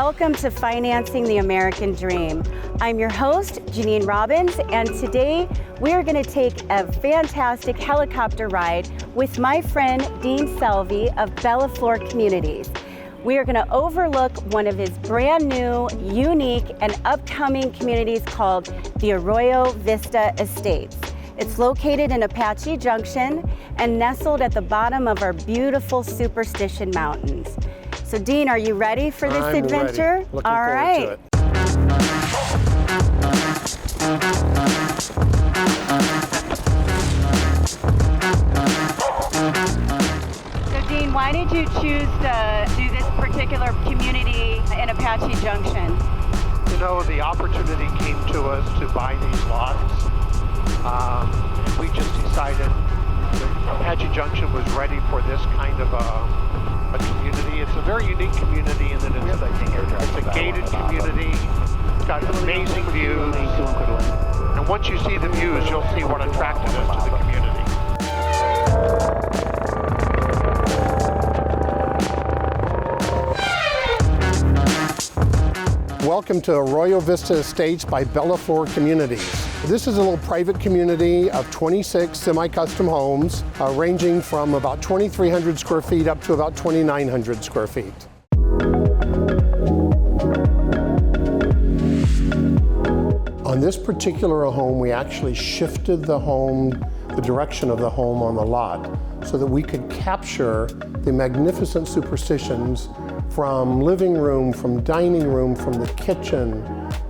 welcome to Financing the American Dream. I'm your host, Jeanine Robbins, and today we are going to take a fantastic helicopter ride with my friend Dean Selvey of Bella Flor Communities. We are going to overlook one of his brand new, unique, and upcoming communities called the Arroyo Vista Estates. It's located in Apache Junction and nestled at the bottom of our beautiful Superstition Mountains. So Dean, are you ready for this adventure? Ready. Looking forward to it. So Dean, why did you choose to do this particular community in Apache Junction? You know, the opportunity came to us to buy these lots. We just decided that Apache Junction was ready for this kind of a community. It's a very unique community in that it's a gated community. It's got amazing views. And once you see the views, you'll see what attracted us to the community. Welcome to Arroyo Vista Estates by Bella Flor Communities. This is a little private community of 26 semi-custom homes, ranging from about 2,300 square feet up to about 2,900 square feet. On this particular home, we actually shifted the direction of the home on the lot so that we could capture the magnificent superstitions from living room, from dining room, from the kitchen,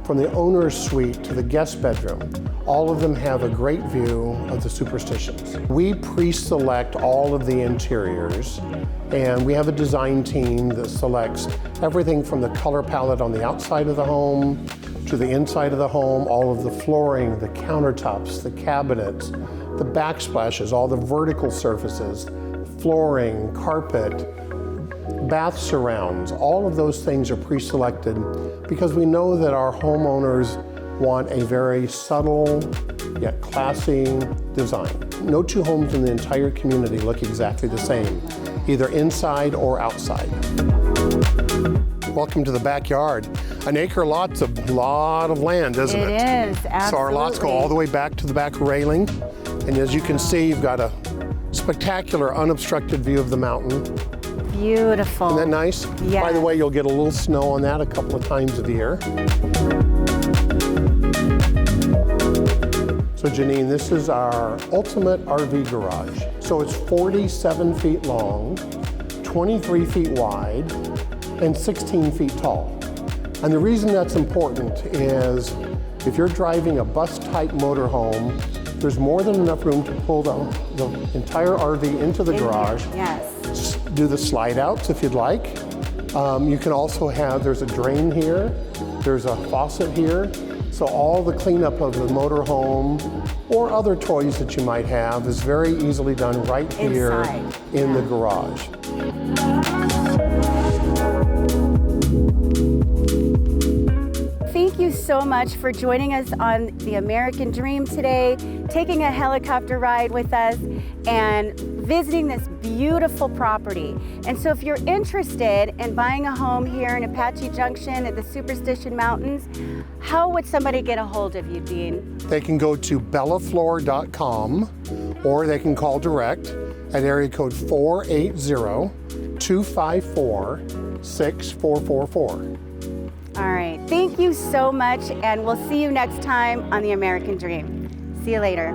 from the owner's suite to the guest bedroom. All of them have a great view of the superstitions. We pre-select all of the interiors, and we have a design team that selects everything from the color palette on the outside of the home to the inside of the home, all of the flooring, the countertops, the cabinets, the backsplashes, all the vertical surfaces, flooring, carpet, bath surrounds. All of those things are pre-selected because we know that our homeowners want a very subtle yet classy design. No two homes in the entire community look exactly the same, either inside or outside. Welcome to the backyard. An acre lot's a lot of land, isn't it? It is, absolutely. So our lots go all the way back to the back railing. And as you can see, you've got a spectacular unobstructed view of the mountain. Beautiful. Isn't that nice? Yes. By the way, you'll get a little snow on that a couple of times a year. So Jeanine, this is our ultimate RV garage. So it's 47 feet long, 23 feet wide, and 16 feet tall. And the reason that's important is if you're driving a bus-type motorhome, there's more than enough room to pull the entire RV into the garage. Yes. Do the slide outs if you'd like. You can also have, there's a drain here, there's a faucet here. So all the cleanup of the motorhome or other toys that you might have is very easily done right here in the garage. Thank you so much for joining us on The American Dream today, taking a helicopter ride with us and visiting this beautiful property. And so if you're interested in buying a home here in Apache Junction at the Superstition Mountains, how would somebody get a hold of you, Dean? They can go to bellaflor.com or they can call direct at area code 480-254-6444. All right, thank you so much, and we'll see you next time on The American Dream. See you later.